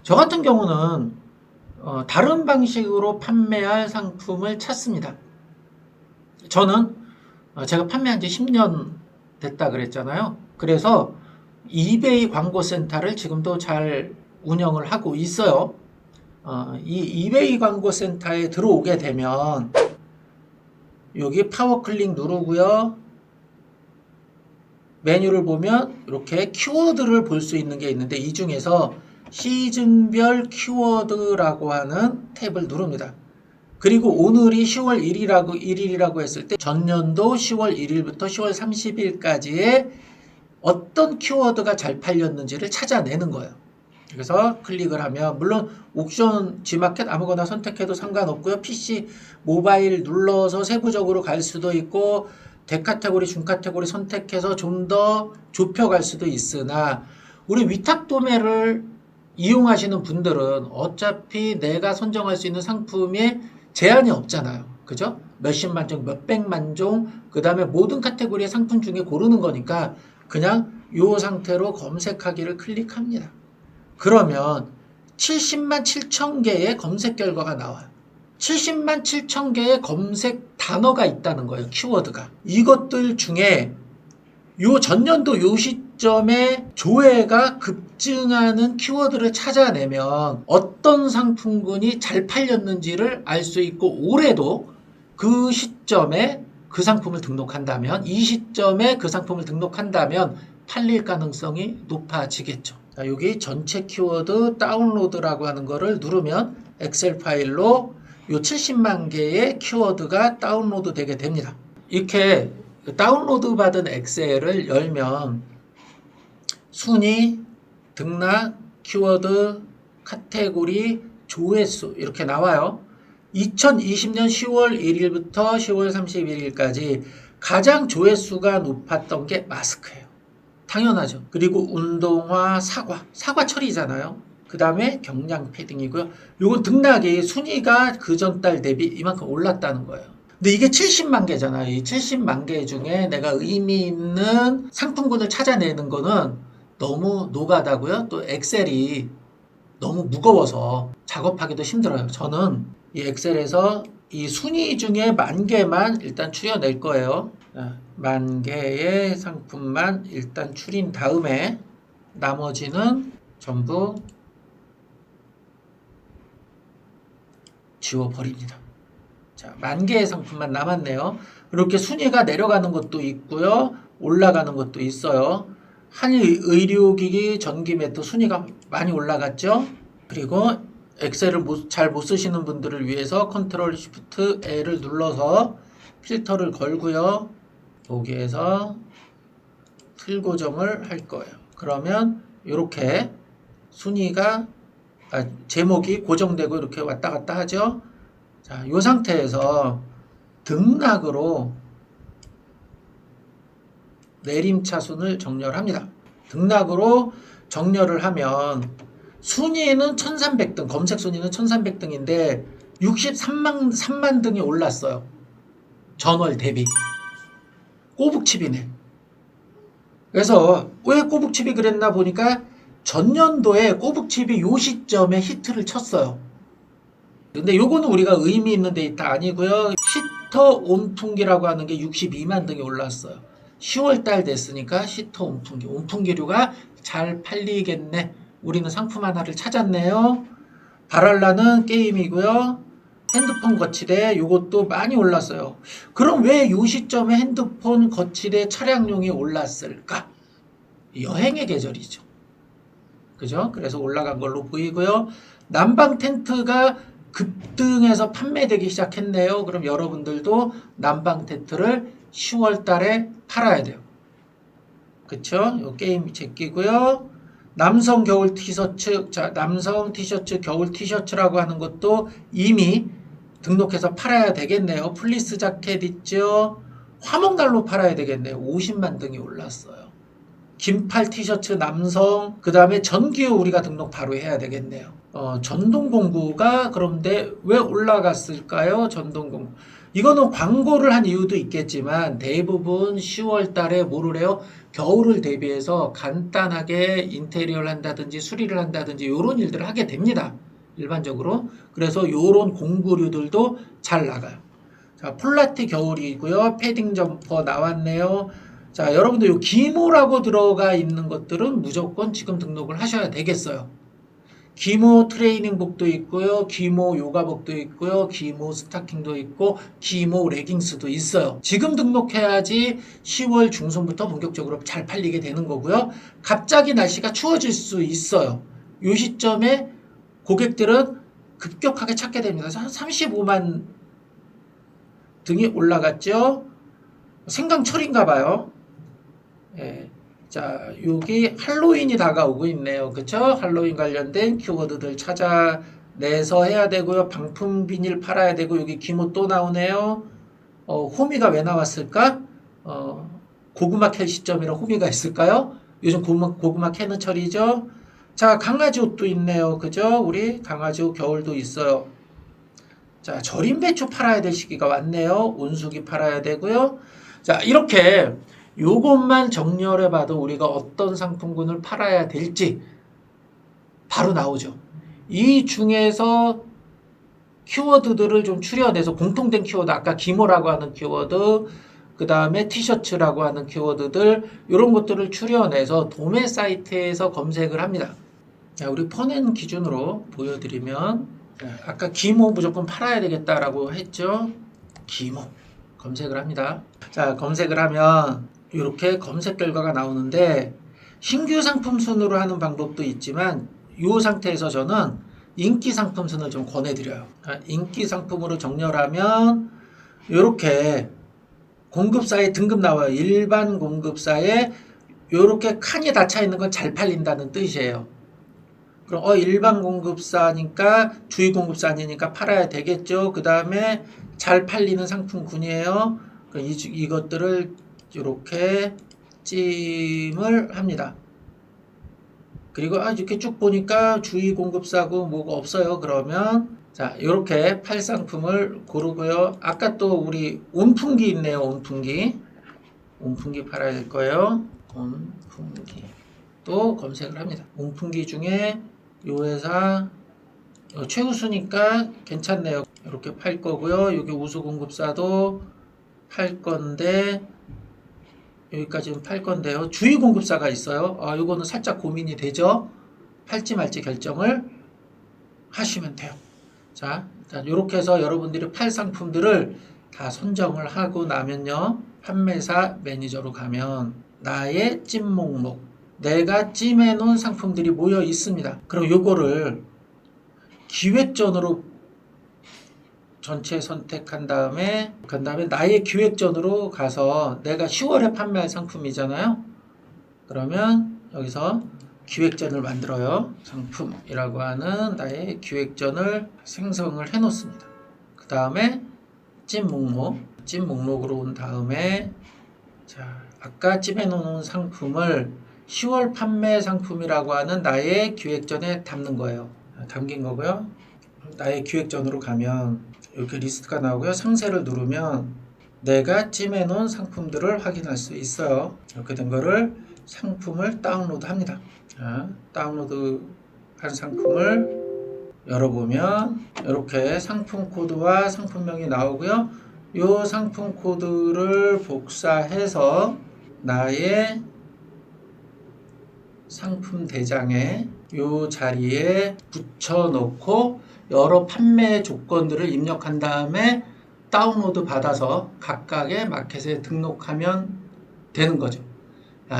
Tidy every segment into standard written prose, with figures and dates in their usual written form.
저 같은 경우는 다른 방식으로 판매할 상품을 찾습니다. 저는 제가 판매한 지 10년 됐다 그랬잖아요. 그래서 이베이 광고센터를 지금도 잘 운영을 하고 있어요. 이 이베이 광고센터에 들어오게 되면 여기 파워클릭 누르고요. 메뉴를 보면 이렇게 키워드를 볼 수 있는 게 있는데 이 중에서 시즌별 키워드라고 하는 탭을 누릅니다. 그리고 오늘이 10월 1일이라고 했을 때 전년도 10월 1일부터 10월 30일까지의 어떤 키워드가 잘 팔렸는지를 찾아내는 거예요. 그래서 클릭을 하면 물론 옥션 G마켓 아무거나 선택해도 상관없고요. PC, 모바일 눌러서 세부적으로 갈 수도 있고 대카테고리, 중카테고리 선택해서 좀 더 좁혀갈 수도 있으나 우리 위탁 도매를 이용하시는 분들은 어차피 내가 선정할 수 있는 상품에 제한이 없잖아요. 그죠? 몇십만 종, 몇백만 종, 그 다음에 모든 카테고리의 상품 중에 고르는 거니까 그냥 이 상태로 검색하기를 클릭합니다. 그러면 70만 7천 개의 검색 결과가 나와요. 70만 7천 개의 검색 단어가 있다는 거예요. 키워드가. 이것들 중에 요 전년도 요 시점에 조회가 급증하는 키워드를 찾아내면 어떤 상품군이 잘 팔렸는지를 알 수 있고 올해도 그 시점에 그 상품을 등록한다면 이 시점에 그 상품을 등록한다면 팔릴 가능성이 높아지겠죠. 자, 여기 전체 키워드 다운로드라고 하는 거를 누르면 엑셀 파일로 요 70만 개의 키워드가 다운로드 되게 됩니다. 이렇게 다운로드 받은 엑셀을 열면 순위, 등락, 키워드, 카테고리, 조회수 이렇게 나와요. 2020년 10월 1일부터 10월 31일까지 가장 조회수가 높았던 게 마스크예요. 당연하죠. 그리고 운동화, 사과철이잖아요. 그 다음에 경량 패딩이고요. 요건 등락이 순위가 그 전달 대비 이만큼 올랐다는 거예요. 근데 이게 70만 개잖아요. 이 70만 개 중에 내가 의미 있는 상품군을 찾아내는 거는 너무 노가다고요. 또 엑셀이 너무 무거워서 작업하기도 힘들어요. 저는 이 엑셀에서 이 순위 중에 10,000개만 일단 추려낼 거예요. 10,000개의 상품만 일단 추린 다음에 나머지는 전부 지워버립니다. 자, 10,000개의 상품만 남았네요. 이렇게 순위가 내려가는 것도 있고요. 올라가는 것도 있어요. 한의료기기 전기 매트 순위가 많이 올라갔죠. 그리고 엑셀을 잘 못 쓰시는 분들을 위해서 컨트롤 쉬프트 L을 눌러서 필터를 걸고요. 여기에서 틀 고정을 할 거예요. 그러면 이렇게 순위가 제목이 고정되고 이렇게 왔다 갔다 하죠. 자, 이 상태에서 등락으로 내림차순을 정렬합니다. 등락으로 정렬을 하면 순위는 1300등, 검색 순위는 1300등인데 63만 등이 올랐어요. 전월 대비. 꼬북칩이네. 그래서 왜 꼬북칩이 그랬나 보니까 전년도에 꼬북칩이 요 시점에 히트를 쳤어요. 근데 요거는 우리가 의미 있는 데이터 아니고요. 시터 온풍기라고 하는 게 62만 등이 올랐어요. 10월달 됐으니까 시터 온풍기, 온풍기류가 잘 팔리겠네. 우리는 상품 하나를 찾았네요. 바랄라는 게임이고요. 핸드폰 거치대 요것도 많이 올랐어요. 그럼 왜 요 시점에 핸드폰 거치대 차량용이 올랐을까? 여행의 계절이죠. 그죠? 그래서 올라간 걸로 보이고요. 난방 텐트가 급등해서 판매되기 시작했네요. 그럼 여러분들도 난방 텐트를 10월 달에 팔아야 돼요. 그쵸? 요 게임 제끼고요. 남성 겨울 티셔츠, 자, 남성 티셔츠, 겨울 티셔츠라고 하는 것도 이미 등록해서 팔아야 되겠네요. 플리스 자켓 있죠? 화목난로 팔아야 되겠네요. 50만 등이 올랐어요. 긴팔 티셔츠 남성, 그 다음에 전기요 우리가 등록 바로 해야 되겠네요. 전동공구가 그런데 왜 올라갔을까요? 전동공구. 이거는 광고를 한 이유도 있겠지만 대부분 10월 달에 뭐를 해요? 겨울을 대비해서 간단하게 인테리어를 한다든지 수리를 한다든지 이런 일들을 하게 됩니다. 일반적으로. 그래서 이런 공구류들도 잘 나가요. 자, 폴라티 겨울이고요. 패딩 점퍼 나왔네요. 자, 여러분들 요 기모라고 들어가 있는 것들은 무조건 지금 등록을 하셔야 되겠어요. 기모 트레이닝복도 있고요. 기모 요가복도 있고요. 기모 스타킹도 있고 기모 레깅스도 있어요. 지금 등록해야지 10월 중순부터 본격적으로 잘 팔리게 되는 거고요. 갑자기 날씨가 추워질 수 있어요. 이 시점에 고객들은 급격하게 찾게 됩니다. 한 35만 등이 올라갔죠. 생강철인가 봐요. 예. 자, 여기 할로윈이 다가오고 있네요. 그쵸? 할로윈 관련된 키워드들 찾아내서 해야 되고요. 방풍 비닐 팔아야 되고, 여기 기모 또 나오네요. 호미가 왜 나왔을까? 고구마 캘 시점이라 호미가 있을까요? 요즘 고구마 캐는 철이죠? 자, 강아지 옷도 있네요. 그죠? 우리 강아지 옷 겨울도 있어요. 자, 절임 배추 팔아야 될 시기가 왔네요. 온수기 팔아야 되고요. 자, 이렇게 요것만 정렬해 봐도 우리가 어떤 상품군을 팔아야 될지 바로 나오죠. 이 중에서 키워드들을 좀 추려내서 공통된 키워드, 아까 기모라고 하는 키워드, 그 다음에 티셔츠라고 하는 키워드들, 이런 것들을 추려내서 도매 사이트에서 검색을 합니다. 자, 우리 펀앤 기준으로 보여드리면, 아까 기모 무조건 팔아야 되겠다라고 했죠. 기모 검색을 합니다. 자, 검색을 하면 이렇게 검색 결과가 나오는데 신규 상품 순으로 하는 방법도 있지만 이 상태에서 저는 인기 상품 순을 좀 권해드려요. 인기 상품으로 정렬하면 이렇게 공급사에 등급 나와요. 일반 공급사에 이렇게 칸이 다 차 있는 건 잘 팔린다는 뜻이에요. 그럼 일반 공급사니까 주위 공급사 아니니까 팔아야 되겠죠. 그 다음에 잘 팔리는 상품군이에요. 이것들을 이렇게 찜을 합니다. 그리고 이렇게 쭉 보니까 주위 공급사고 뭐가 없어요. 그러면 자, 이렇게 팔 상품을 고르고요. 아까 또 우리 온풍기 있네요. 온풍기 팔아야 될 거예요. 온풍기 또 검색을 합니다. 온풍기 중에 요 회사 최우수니까 괜찮네요. 이렇게 팔 거고요. 여기 우수 공급사도 팔 건데 여기까지는 팔 건데요. 주위 공급사가 있어요. 요거는 살짝 고민이 되죠. 팔지 말지 결정을 하시면 돼요. 자, 이렇게 해서 여러분들이 팔 상품들을 다 선정을 하고 나면요. 판매사 매니저로 가면 나의 찜 목록, 내가 찜해 놓은 상품들이 모여 있습니다. 그럼 요거를 기획전으로 전체 선택한 다음에 나의 기획전으로 가서 내가 10월에 판매할 상품이잖아요. 그러면 여기서 기획전을 만들어요. 상품이라고 하는 나의 기획전을 생성을 해 놓습니다. 그 다음에 찜 목록으로 온 다음에 자, 아까 찜해 놓은 상품을 10월 판매 상품이라고 하는 나의 기획전에 담는 거예요. 담긴 거고요. 나의 기획전으로 가면 이렇게 리스트가 나오고요. 상세를 누르면 내가 찜해 놓은 상품들을 확인할 수 있어요. 이렇게 된 거를 상품을 다운로드 합니다. 자, 다운로드 한 상품을 열어보면 이렇게 상품 코드와 상품명이 나오고요. 이 상품 코드를 복사해서 나의 상품 대장에 이 자리에 붙여놓고 여러 판매 조건들을 입력한 다음에 다운로드 받아서 각각의 마켓에 등록하면 되는 거죠.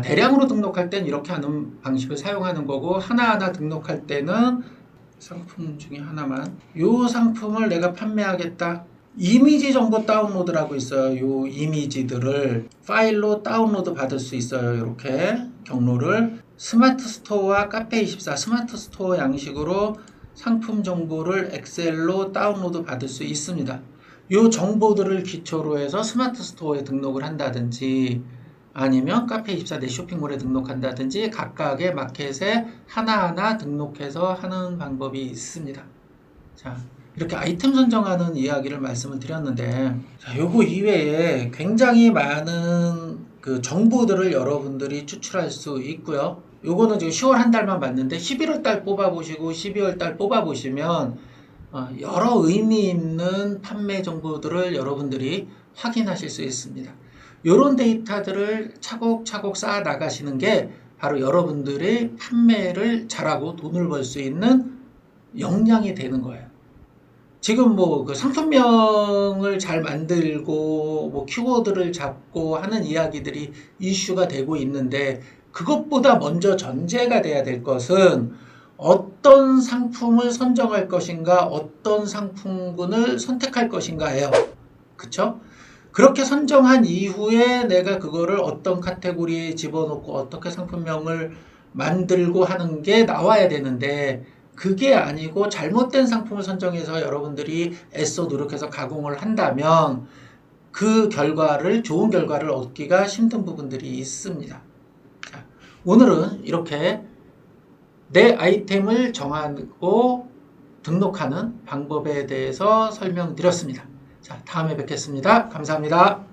대량으로 등록할 땐 이렇게 하는 방식을 사용하는 거고 하나하나 등록할 때는 상품 중에 하나만 이 상품을 내가 판매하겠다. 이미지 정보 다운로드라고 있어요. 이 이미지들을 파일로 다운로드 받을 수 있어요. 이렇게 경로를 스마트 스토어와 카페24 스마트 스토어 양식으로 상품 정보를 엑셀로 다운로드 받을 수 있습니다. 이 정보들을 기초로 해서 스마트 스토어에 등록을 한다든지 아니면 카페24 내 쇼핑몰에 등록한다든지 각각의 마켓에 하나하나 등록해서 하는 방법이 있습니다. 자, 이렇게 아이템 선정하는 이야기를 말씀을 드렸는데, 자, 요거 이외에 굉장히 많은 그 정보들을 여러분들이 추출할 수 있고요. 요거는 지금 10월 한 달만 봤는데 11월 달 뽑아보시고 12월 달 뽑아보시면 여러 의미 있는 판매 정보들을 여러분들이 확인하실 수 있습니다. 이런 데이터들을 차곡차곡 쌓아 나가시는 게 바로 여러분들의 판매를 잘하고 돈을 벌 수 있는 역량이 되는 거예요. 지금 뭐 그 상품명을 잘 만들고 뭐 키워드를 잡고 하는 이야기들이 이슈가 되고 있는데, 그것보다 먼저 전제가 돼야 될 것은 어떤 상품을 선정할 것인가, 어떤 상품군을 선택할 것인가예요. 그쵸? 그렇게 선정한 이후에 내가 그거를 어떤 카테고리에 집어넣고 어떻게 상품명을 만들고 하는 게 나와야 되는데, 그게 아니고 잘못된 상품을 선정해서 여러분들이 애써 노력해서 가공을 한다면 그 결과를, 좋은 결과를 얻기가 힘든 부분들이 있습니다. 자, 오늘은 이렇게 내 아이템을 정하고 등록하는 방법에 대해서 설명드렸습니다. 자, 다음에 뵙겠습니다. 감사합니다.